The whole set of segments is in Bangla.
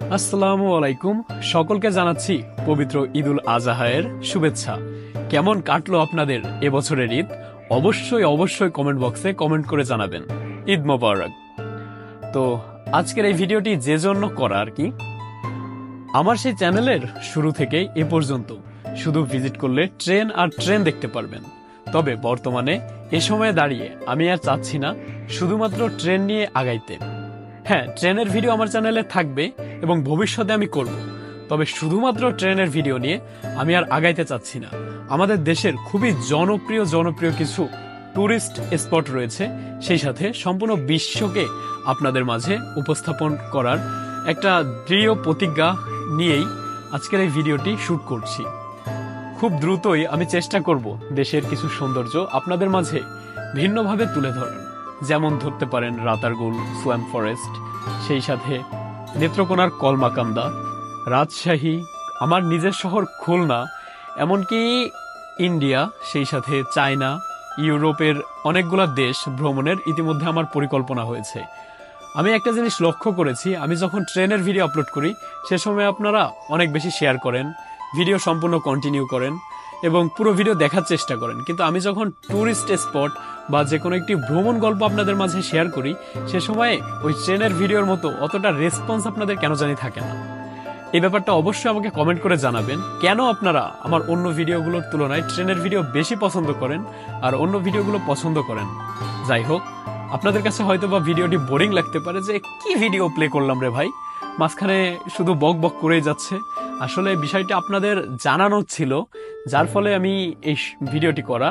আসসালামু আলাইকুম। সকলকে জানাচ্ছি পবিত্র ঈদুল আজহায়ের শুভেচ্ছা। কেমন কাটলো আপনাদের এবছরের ঈদ? অবশ্যই অবশ্যই কমেন্ট বক্সে কমেন্ট করে জানাবেন। ঈদ মোবারক। তো আজকের এই ভিডিওটি যে জন্য করা আর কি, আমার সেই চ্যানেলের শুরু থেকেই এ পর্যন্ত শুধু ভিজিট করলে ট্রেন আর ট্রেন দেখতে পারবেন। তবে বর্তমানে এ সময়ে দাঁড়িয়ে আমি আর চাচ্ছি না শুধুমাত্র ট্রেন নিয়ে আগাইতে। হ্যাঁ, ট্রেনের ভিডিও আমার চ্যানেলে থাকবে এবং ভবিষ্যতে আমি করব, তবে শুধুমাত্র ট্রেনের ভিডিও নিয়ে আমি আর আগাইতে চাচ্ছি না। আমাদের দেশের খুবই জনপ্রিয় কিছু ট্যুরিস্ট স্পট রয়েছে, সেই সাথে সম্পূর্ণ বিশ্বকে আপনাদের মাঝে উপস্থাপন করার একটা দৃঢ় প্রতিজ্ঞা নিয়েই আজকের এই ভিডিওটি শুট করছি। খুব দ্রুতই আমি চেষ্টা করব দেশের কিছু সৌন্দর্য আপনাদের মাঝে ভিন্নভাবে তুলে ধরার, যেমন ধরতে পারেন রাতারগুল সোয়াম ফরেস্ট, সেই সাথে নেত্রকোনার কলমাকান্দা, রাজশাহী, আমার নিজের শহর খুলনা, এমনকি ইন্ডিয়া, সেই সাথে চায়না, ইউরোপের অনেকগুলো দেশ ভ্রমণের ইতিমধ্যে আমার পরিকল্পনা হয়েছে। আমি একটা জিনিস লক্ষ্য করেছি, আমি যখন ট্রেনের ভিডিও আপলোড করি সে সময় আপনারা অনেক বেশি শেয়ার করেন, ভিডিও সম্পূর্ণ কন্টিনিউ করেন এবং পুরো ভিডিও দেখার চেষ্টা করেন, কিন্তু আমি যখন ট্যুরিস্ট স্পট বা যে কোনো একটি ভ্রমণ গল্প আপনাদের মাঝে শেয়ার করি সে সময় ওই ট্রেনের ভিডিওর মতো অতটা রেসপন্স আপনাদের কেন জানি থাকে না। এই ব্যাপারটা অবশ্যই আমাকে কমেন্ট করে জানাবেন, কেন আপনারা আমার অন্য ভিডিওগুলোর তুলনায় ট্রেনের ভিডিও বেশি পছন্দ করেন আর অন্য ভিডিওগুলো পছন্দ করেন। যাই হোক, আপনাদের কাছে হয়তো বা ভিডিওটি বোরিং লাগতে পারে যে কি ভিডিও প্লে করলাম রে ভাই, মাঝখানে শুধু বক বক করেই যাচ্ছে। আসলে বিষয়টা আপনাদের জানানোর ছিল, যার ফলে আমি এই ভিডিওটি করা।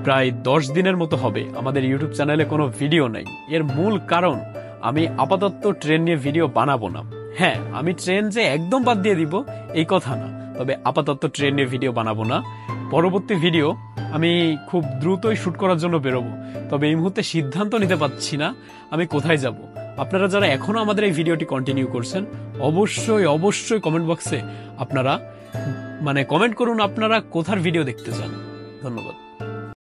প্রায় 10 দিনের মতো হবে আমাদের ইউটিউব চ্যানেলে কোনো ভিডিও নেই। এর মূল কারণ, আমি আপাতত ট্রেন নিয়ে ভিডিও বানাবো না। হ্যাঁ, আমি ট্রেন যে একদম বাদ দিয়ে দিব এই কথা না, তবে আপাতত ট্রেন নিয়ে ভিডিও বানাবো না। পরবর্তী ভিডিও আমি খুব দ্রুতই শুট করার জন্য বেরোবো, তবে এই মুহূর্তে সিদ্ধান্ত নিতে পারছি না আমি কোথায় যাব। আপনারা যারা এখনো আমাদের এই ভিডিওটি কন্টিনিউ করছেন, অবশ্যই কমেন্ট বক্সে আপনারা কমেন্ট করুন আপনারা কোথার ভিডিও দেখতে চান।